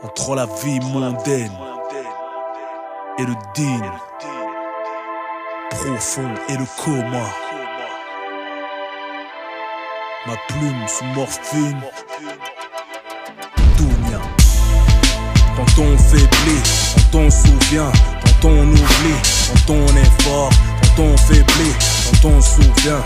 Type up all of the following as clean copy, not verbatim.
entre la vie mondaine et le digne, profond et le coma. Ma plume sous morphine, Dounia. Quand on faiblit, quand on se souvient, quand on oublie, quand on est fort, quand on faiblit, quand on se souvient.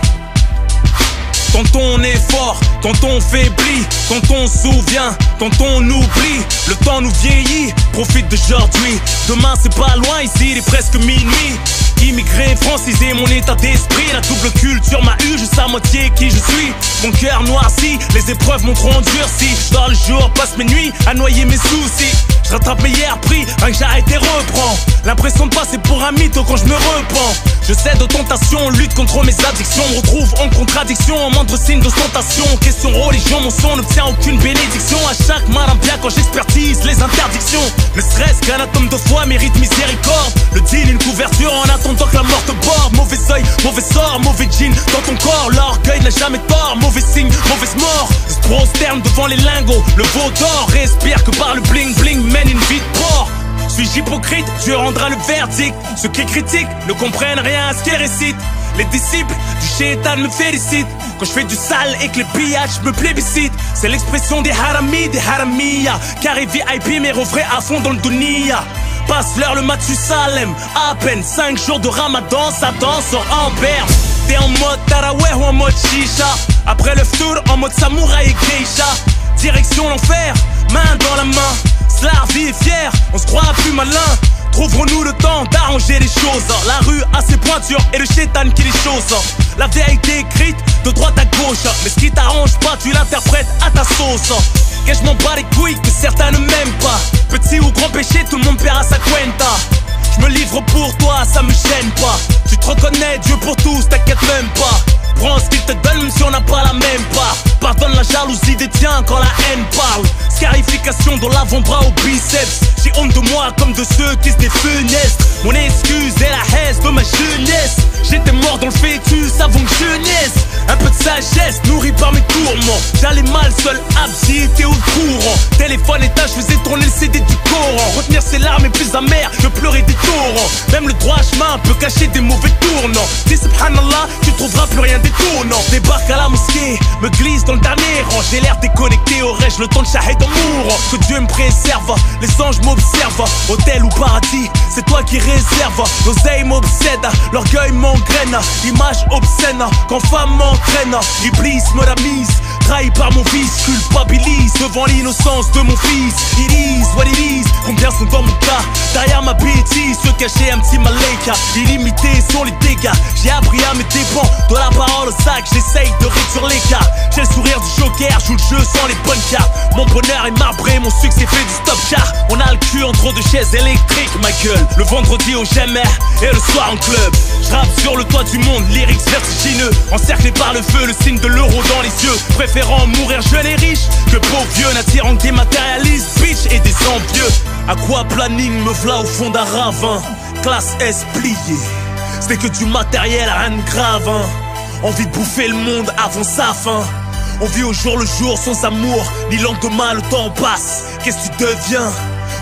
Quand on est fort, quand on faiblit, quand on se souvient, quand on oublie, le temps nous vieillit, profite d'aujourd'hui. Demain c'est pas loin, ici il est presque minuit. Immigré, francisé, mon état d'esprit, la double culture m'a eu, je sais à moitié qui je suis. Mon cœur noirci, les épreuves m'ont trop endurci. Je dors le jour, passe mes nuits à noyer mes soucis. Je rattrape mes hier pris, rien que j'arrête et reprends. L'impression de passer pour un mytho quand je me repens. Je cède aux tentations, lutte contre mes addictions. Me retrouve en contradiction, en moindre signe d'ostentation. Question religion, mon son n'obtient aucune bénédiction. À chaque malin bien quand j'expertise les interdictions. Ne serait-ce qu'un atome de foi mérite miséricorde. Le deal, une couverture en attendant que la mort te borde. Mauvais oeil, mauvais sort, mauvais jean dans ton corps. L'orgueil n'a jamais tort, mauvais signe, mauvaise mort. Se prosterne devant les lingots, le veau d'or. Respire que par le bling bling, mène une vie de porc. Suis-je hypocrite? Dieu rendra le verdict. Ceux qui critiquent ne comprennent rien à ce qu'ils récitent. Les disciples du shaitan me félicitent. Quand je fais du sale et que les pillages me plébiscitent. C'est l'expression des haramis, des haramiyas. Carré VIP mais refrais à fond dans le dunia. Passe l'heure le Mathusalem. À peine 5 jours de ramadan, Satan sort en berne. T'es en mode taraweh ou en mode shisha. Après le tour en mode samouraï et geisha. Direction l'enfer, main dans la main. La vie est fière, on se croit plus malin. Trouverons-nous le temps d'arranger les choses. La rue a ses pointures et le shaitan qui les chose. La vérité écrite de droite à gauche. Mais ce qui t'arrange pas, tu l'interprètes à ta sauce. Que je m'en bats les couilles, que certains ne m'aiment pas. Petit ou grand péché, tout le monde paiera sa cuenta. Je me livre pour toi, ça me gêne pas. Tu te reconnais, Dieu pour tous, t'inquiète même pas. Prends ce qu'il te donne même si on n'a pas la même part. Pardonne la jalousie des tiens quand la haine parle. Scarification dans l'avant-bras au biceps. J'ai honte de moi comme de ceux qui se défunestent. Mon excuse est la haine de ma jeunesse. J'étais mort dans le fœtus avant que je naisse. Un peu de sagesse nourri par mes tourments. J'allais mal seul, abside au courant. Téléphone éteint, je faisais tourner le CD du Coran. Retenir ses larmes est plus amer que pleurer des torrents. Même le droit chemin peut cacher des mauvais tournants. Dis subhanallah, tu trouveras plus rien d'étonnant. Débarque à la mosquée, me glisse dans le dernier rang. J'ai l'air déconnecté, aurais-je le temps de shahid en mourant. Que Dieu me préserve, les anges m'observent. Hôtel ou paradis, c'est toi qui réserve. L'oseille m'obsède, l'orgueil m'engraine. Image obscène, quand femme m'entraîne. Iblis me la mise, trahi par mon vice. Culpabilise devant l'innocence de mon fils. It is what it is, combien sont dans mon cas. Derrière ma bêtise, se cacher un petit malaika. Illimité sont les dégâts, j'ai appris à mes dépens. De la parole au sac, j'essaye de réduire l'écart. J'ai le sourire du joker, joue le jeu sans les bonnes cartes. Mon bonheur est marbré, mon succès fait du stop chart. On a le cul entre deux chaises électriques, ma gueule. Le vendredi au GMR et le soir en club. Je rappe sur le toit du monde, lyrics vertigineux. Encerclé par le feu, le signe de l'euro dans les yeux. Préférant mourir jeune et riche que pauvre vieux, n'attirant que des matérialistes, bitch et des envieux. Aquaplaning me v'là au fond d'un ravin. Classe S pliée, ce n'est que du matériel, rien de grave hein. Envie de bouffer le monde avant sa fin. On vit au jour le jour sans amour, ni lendemain le temps passe. Qu'est-ce que tu deviens?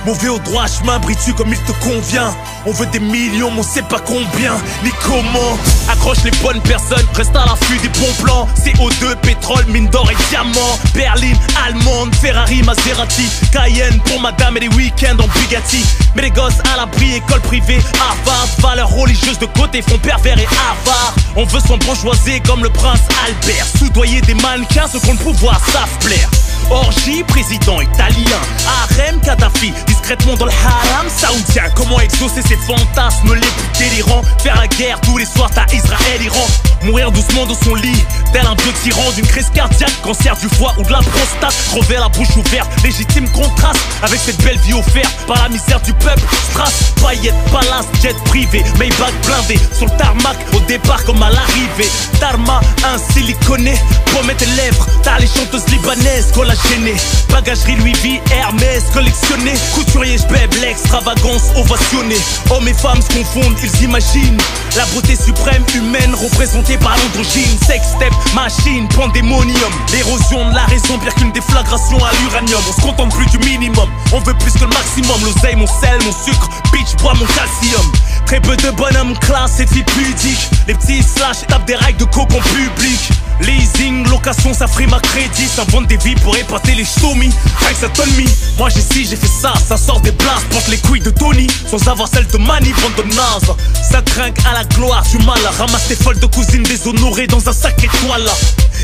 Mauvais au droit chemin, bris-tu comme il te convient. On veut des millions, mais on sait pas combien, ni comment. Accroche les bonnes personnes, reste à l'affût des bons plans. CO2, pétrole, mine d'or et diamants. Berlin, allemande, Ferrari, Maserati. Cayenne pour madame et les week-ends en Bugatti. Mais les gosses à l'abri, école privée, Harvard. Valeurs religieuses de côté font pervers et avares. On veut son bourgeoisie comme le prince Albert. Soudoyer des mannequins, ceux qu'on le pouvoir savent plaire. Orgie, président italien. Harem, Kadhafi, discrètement dans le haram saoudien. Comment exaucer ses fantasmes les plus délirants? Faire la guerre tous les soirs, t'as Israël, Iran. Mourir doucement dans son lit, tel un vieux tyran. D'une crise cardiaque, cancer du foie ou de la prostate. Crever la bouche ouverte, légitime contraste avec cette belle vie offerte par la misère du peuple. Strass, paillettes, palace, jet privé, Maybach blindé sur le tarmac au départ comme à l'arrivée. Dharma, un siliconé, promets tes lèvres. T'as les chanteuses libanaises, collagènes gêné. Bagagerie Louis V, Hermès collectionné. Couturier, j'bèbe l'extravagance ovationnée. Hommes et femmes se confondent, ils imaginent la beauté suprême humaine représentée par l'androgyne. Sex, step, machine, pandémonium. L'érosion de la raison, pire qu'une déflagration à l'uranium. On se contente plus du minimum, on veut plus que le maximum. L'oseille, mon sel, mon sucre, bitch, bois mon calcium. Très peu de bonhommes classe et filles pudiques. Les petits slash tapent des règles de coke en public. Leasing, location, ça frime à crédit. S'invente des vies pour épater les ch'tomis. Rien que ça donne mi. Moi j'ai ci, j'ai fait ça, ça sort des blasts. Porte les couilles de Tony, sans avoir celle de Manny, bande de naze. Ça trinque à la gloire du mal. Ramasse tes folles de cousines déshonorées dans un sac étoile.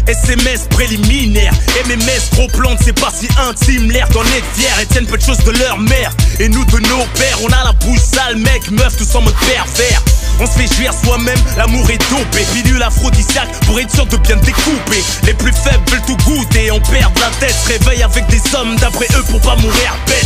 SMS préliminaire, MMS, gros plante, c'est pas si intime. L'air dans les fiers et tiennent peu de choses de leur mère. Et nous de nos pères, on a la bouche sale, mec, meuf, tous en mode pervers. On se fait jouir soi-même, l'amour est dopé. Pilule aphrodisiaque pour être sûr de bien découper. Les plus faibles veulent tout goûter, on perd la tête. Se réveille avec des hommes d'après eux pour pas mourir bête.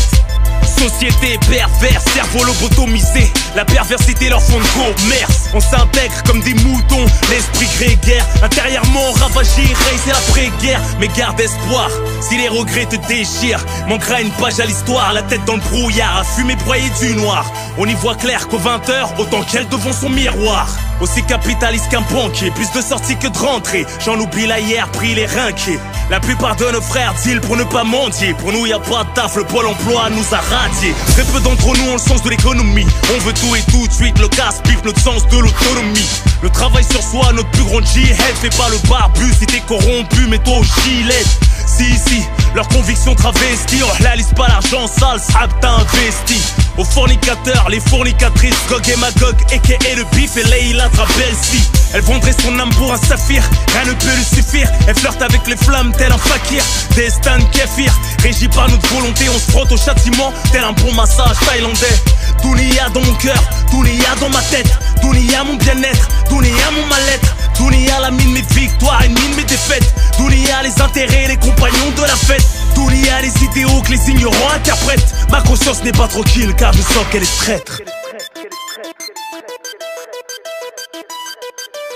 Société perverse, cerveau lobotomisé. La perversité leur fond de commerce. On s'intègre comme des moutons, l'esprit grégaire. Intérieurement ravagé, c'est l'après-guerre. Mais garde espoir, si les regrets te déchirent. Manquera une page à l'histoire, la tête dans le brouillard. À fumer broyer du noir. On y voit clair qu'aux 20h, autant qu'elle devant son miroir. Aussi capitaliste qu'un banquier, plus de sorties que de rentrées. J'en oublie la hier, pris les rinqués. La plupart de nos frères deal pour ne pas mendier. Pour nous y a pas de taf, le pôle emploi nous a radiés. Très peu d'entre nous ont le sens de l'économie. On veut tout et tout de suite, le casse-pipe, notre sens de l'autonomie. Le travail sur soi, notre plus grande jihad. Fais pas le barbu si t'es corrompu, mais toi au gilet. Si, leurs convictions travesties. On réalise pas l'argent sale, ça t'as investi. Aux fornicateurs, les fournicatrices, Gog et Magog, a.k.a. le bif et Leila Trabelsi. Elle vendrait son âme pour un saphir, rien ne peut lui suffire. Elle flirte avec les flammes tel un fakir. Destin kéfir, régi par notre volonté. On se frotte au châtiment tel un bon massage thaïlandais. Dunia dans mon cœur, Dunia dans ma tête. Dunia mon bien-être, Dunia mon mal-être. Dunia la mine mes victoires et mine mes défaites. Dunia les intérêts, les compagnons de la fête. Dunia les idéaux que les ignorants interprètent. Ma conscience n'est pas tranquille car je sens qu'elle est traître.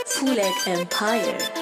Full Empire.